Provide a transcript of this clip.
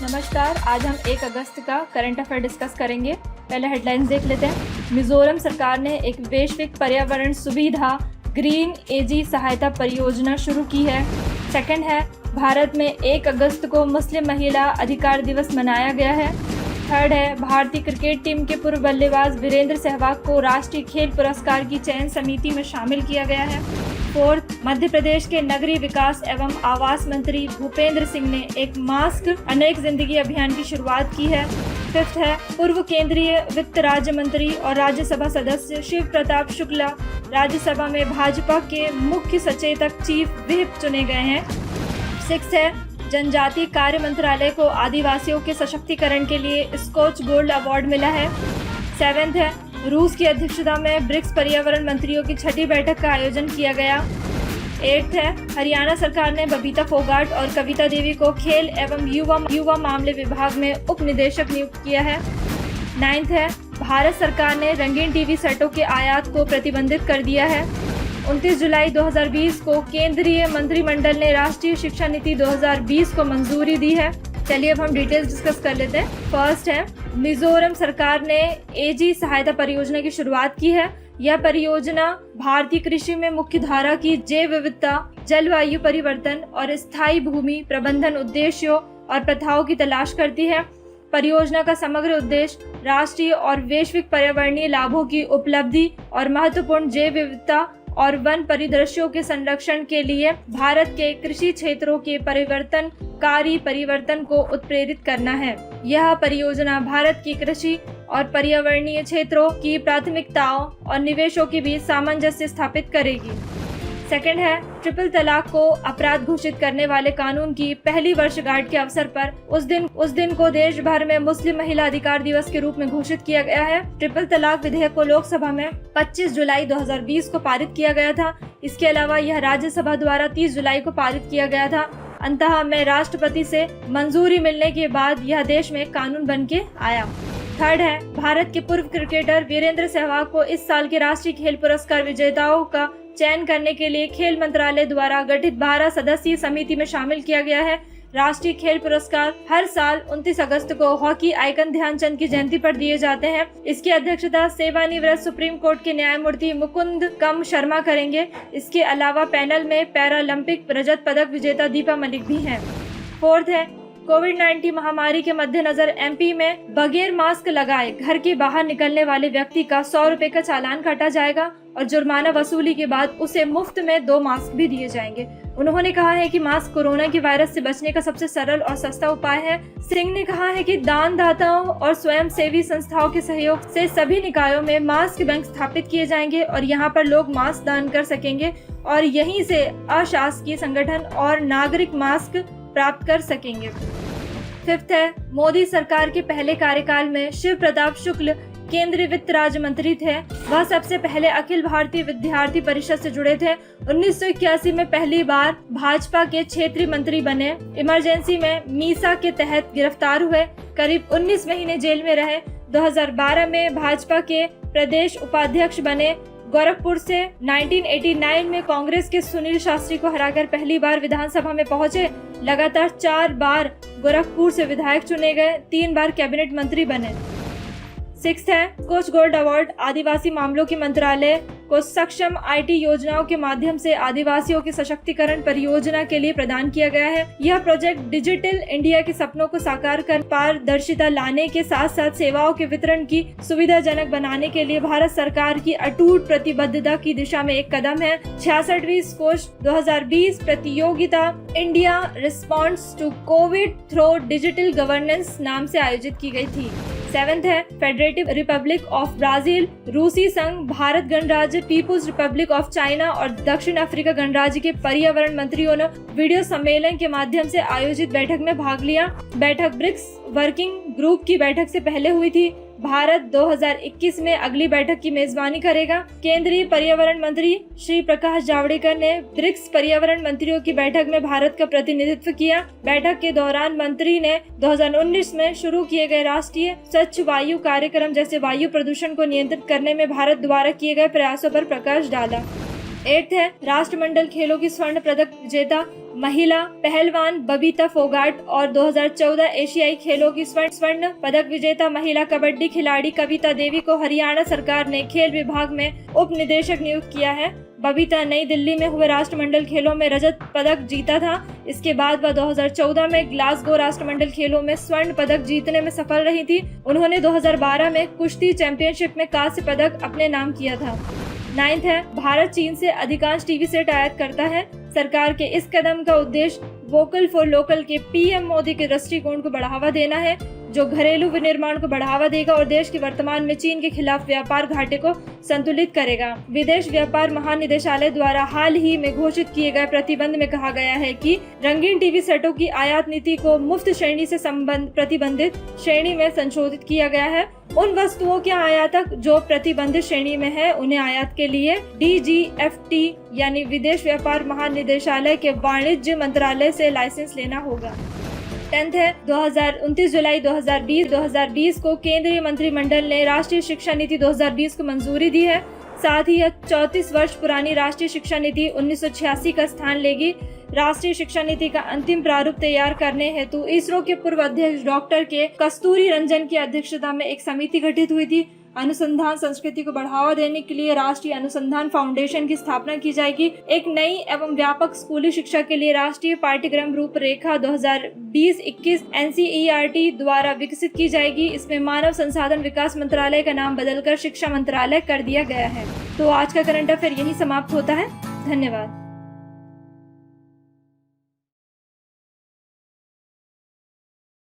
नमस्कार। आज हम 1 अगस्त का करंट अफेयर डिस्कस करेंगे। पहले हेडलाइंस देख लेते हैं। मिजोरम सरकार ने एक वैश्विक पर्यावरण सुविधा ग्रीन एजी सहायता परियोजना शुरू की है। सेकंड है, भारत में 1 अगस्त को मुस्लिम महिला अधिकार दिवस मनाया गया है। थर्ड है, भारतीय क्रिकेट टीम के पूर्व बल्लेबाज वीरेंद्र सहवाग को राष्ट्रीय खेल पुरस्कार की चयन समिति में शामिल किया गया है। फोर्थ, मध्य प्रदेश के नगरीय विकास एवं आवास मंत्री भूपेंद्र सिंह ने एक मास्क अनेक जिंदगी अभियान की शुरुआत की है। फिफ्थ है, पूर्व केंद्रीय वित्त राज्य मंत्री और राज्यसभा सदस्य शिव प्रताप शुक्ला राज्यसभा में भाजपा के मुख्य सचेतक चीफ व्हिप चुने गए हैं। सिक्स्थ है, जनजातीय कार्य मंत्रालय को आदिवासियों के सशक्तिकरण के लिए स्कॉच गोल्ड अवार्ड मिला है। सेवेंथ है, रूस की अध्यक्षता में ब्रिक्स पर्यावरण मंत्रियों की 6ठी बैठक का आयोजन किया गया। एट्थ है, हरियाणा सरकार ने बबीता फोगाट और कविता देवी को खेल एवं युवा मामले विभाग में उप निदेशक नियुक्त किया है। नाइन्थ है, भारत सरकार ने रंगीन टीवी सेटों के आयात को प्रतिबंधित कर दिया है। 29 जुलाई 2020 को केंद्रीय मंत्रिमंडल ने राष्ट्रीय शिक्षा नीति 2020 को मंजूरी दी है। चलिए अब हम डिटेल्स डिस्कस कर लेते हैं। फर्स्ट है, मिजोरम सरकार ने एजी सहायता परियोजना की शुरुआत की है। यह परियोजना भारतीय कृषि में मुख्य धारा की जैव विविधता, जलवायु परिवर्तन और स्थायी भूमि प्रबंधन उद्देश्यों और प्रथाओं की तलाश करती है। परियोजना का समग्र उद्देश्य राष्ट्रीय और वैश्विक पर्यावरणीय लाभों की उपलब्धि और महत्वपूर्ण जैव विविधता और वन परिदृश्यों के संरक्षण के लिए भारत के कृषि क्षेत्रों के परिवर्तनकारी परिवर्तन को उत्प्रेरित करना है। यह परियोजना भारत की कृषि और पर्यावरणीय क्षेत्रों की प्राथमिकताओं और निवेशों के बीच सामंजस्य स्थापित करेगी। सेकंड है, ट्रिपल तलाक को अपराध घोषित करने वाले कानून की पहली वर्षगांठ के अवसर पर उस दिन को देश भर में मुस्लिम महिला अधिकार दिवस के रूप में घोषित किया गया है। ट्रिपल तलाक विधेयक को लोकसभा में 25 जुलाई 2020 को पारित किया गया था। इसके अलावा यह राज्यसभा द्वारा 30 जुलाई को पारित किया गया था। अंततः में राष्ट्रपति से मंजूरी मिलने के बाद यह देश में कानून बन के आया। थर्ड है, भारत के पूर्व क्रिकेटर वीरेंद्र सहवाग को इस साल के राष्ट्रीय खेल पुरस्कार विजेताओं का चयन करने के लिए खेल मंत्रालय द्वारा गठित 12 सदस्यीय समिति में शामिल किया गया है। राष्ट्रीय खेल पुरस्कार हर साल 29 अगस्त को हॉकी आइकन ध्यानचंद की जयंती पर दिए जाते हैं। इसकी अध्यक्षता सेवानिवृत्त सुप्रीम कोर्ट के न्यायमूर्ति मुकुंद कम शर्मा करेंगे। इसके अलावा पैनल में पैरालंपिक रजत पदक विजेता दीपा मलिक भी हैं। फोर्थ है, कोविड-19 महामारी के मद्देनजर एमपी में बगैर मास्क लगाए घर के बाहर निकलने वाले व्यक्ति का 100 रुपए का चालान काटा जाएगा और जुर्माना वसूली के बाद उसे मुफ्त में 2 मास्क भी दिए जाएंगे। उन्होंने कहा है कि मास्क कोरोना के वायरस से बचने का सबसे सरल और सस्ता उपाय है। सिंह ने कहा है कि दानदाताओं और स्वयंसेवी संस्थाओं के सहयोग से सभी निकायों में मास्क बैंक स्थापित किए जाएंगे और यहाँ पर लोग मास्क दान कर सकेंगे और यहीं से अशासकीय संगठन और नागरिक मास्क प्राप्त कर सकेंगे। फिफ्थ है, मोदी सरकार के पहले कार्यकाल में शिव प्रताप शुक्ल केंद्रीय वित्त राज्य मंत्री थे। वह सबसे पहले अखिल भारतीय विद्यार्थी परिषद से जुड़े थे। 1981 में पहली बार भाजपा के क्षेत्रीय मंत्री बने। इमरजेंसी में मीसा के तहत गिरफ्तार हुए, करीब 19 महीने जेल में रहे। 2012 में भाजपा के प्रदेश उपाध्यक्ष बने। गोरखपुर से 1989 में कांग्रेस के सुनील शास्त्री को हराकर पहली बार विधानसभा में पहुंचे। लगातार 4 बार गोरखपुर से विधायक चुने गए, 3 बार कैबिनेट मंत्री बने। सिक्स्थ है, स्कॉच गोल्ड अवार्ड आदिवासी मामलों के मंत्रालय को सक्षम आईटी योजनाओं के माध्यम से आदिवासियों के सशक्तिकरण परियोजना के लिए प्रदान किया गया है। यह प्रोजेक्ट डिजिटल इंडिया के सपनों को साकार कर पारदर्शिता लाने के साथ साथ सेवाओं के वितरण की सुविधाजनक बनाने के लिए भारत सरकार की अटूट प्रतिबद्धता की दिशा में एक कदम है। 66वीं स्कॉच 2020 प्रतियोगिता India response to COVID through digital governance नाम से आयोजित की गई थी। सेवेंथ है, फेडरेटिव रिपब्लिक ऑफ ब्राजील, रूसी संघ, भारत गणराज्य, पीपुल्स रिपब्लिक ऑफ चाइना और दक्षिण अफ्रीका गणराज्य के पर्यावरण मंत्रियों ने वीडियो सम्मेलन के माध्यम से आयोजित बैठक में भाग लिया। बैठक ब्रिक्स वर्किंग ग्रुप की बैठक से पहले हुई थी। भारत 2021 में अगली बैठक की मेजबानी करेगा। केंद्रीय पर्यावरण मंत्री श्री प्रकाश जावड़ेकर ने ब्रिक्स पर्यावरण मंत्रियों की बैठक में भारत का प्रतिनिधित्व किया। बैठक के दौरान मंत्री ने 2019 में शुरू किए गए राष्ट्रीय स्वच्छ वायु कार्यक्रम जैसे वायु प्रदूषण को नियंत्रित करने में भारत द्वारा किए गए प्रयासों पर प्रकाश डाला। 8th है राष्ट्रमंडल खेलों की स्वर्ण पदक विजेता महिला पहलवान बबीता फोगाट और 2014 एशियाई खेलों की स्वर्ण पदक विजेता महिला कबड्डी खिलाड़ी कविता देवी को हरियाणा सरकार ने खेल विभाग में उप निदेशक नियुक्त किया है। बबीता नई दिल्ली में हुए राष्ट्रमंडल खेलों में रजत पदक जीता था। इसके बाद वह 2014 में ग्लासगो राष्ट्रमंडल खेलों में स्वर्ण पदक जीतने में सफल रही थी। उन्होंने 2012 में कुश्ती चैंपियनशिप में कांस्य पदक अपने नाम किया था। 9th है भारत चीन से अधिकांश टीवी सेट आयात करता है। सरकार के इस कदम का उद्देश्य वोकल फॉर लोकल के पीएम मोदी के दृष्टिकोण को बढ़ावा देना है, जो घरेलू विनिर्माण को बढ़ावा देगा और देश के वर्तमान में चीन के खिलाफ व्यापार घाटे को संतुलित करेगा। विदेश व्यापार महानिदेशालय द्वारा हाल ही में घोषित किए गए प्रतिबंध में कहा गया है कि रंगीन टीवी सेटों की आयात नीति को मुफ्त श्रेणी से प्रतिबंधित श्रेणी में संशोधित किया गया है। उन वस्तुओं के आयातक जो प्रतिबंधित श्रेणी में है, उन्हें आयात के लिए DGFT यानी विदेश व्यापार महानिदेशालय के वाणिज्य मंत्रालय से लाइसेंस लेना होगा। 10th है 29 जुलाई 2020 को केंद्रीय मंत्रिमंडल ने राष्ट्रीय शिक्षा नीति 2020 को मंजूरी दी है। साथ ही यह 34 वर्ष पुरानी राष्ट्रीय शिक्षा नीति 1986 का स्थान लेगी। राष्ट्रीय शिक्षा नीति का अंतिम प्रारूप तैयार करने हेतु इसरो के पूर्व अध्यक्ष डॉक्टर के कस्तूरी रंजन की अध्यक्षता में एक समिति गठित हुई थी। अनुसंधान संस्कृति को बढ़ावा देने के लिए राष्ट्रीय अनुसंधान फाउंडेशन की स्थापना की जाएगी। एक नई एवं व्यापक स्कूली शिक्षा के लिए राष्ट्रीय पाठ्यक्रम रूपरेखा 2020-21 NCERT द्वारा विकसित की जाएगी। इसमें मानव संसाधन विकास मंत्रालय का नाम बदलकर शिक्षा मंत्रालय कर दिया गया है। तो आज का करंट अफेयर यही समाप्त होता है। धन्यवाद।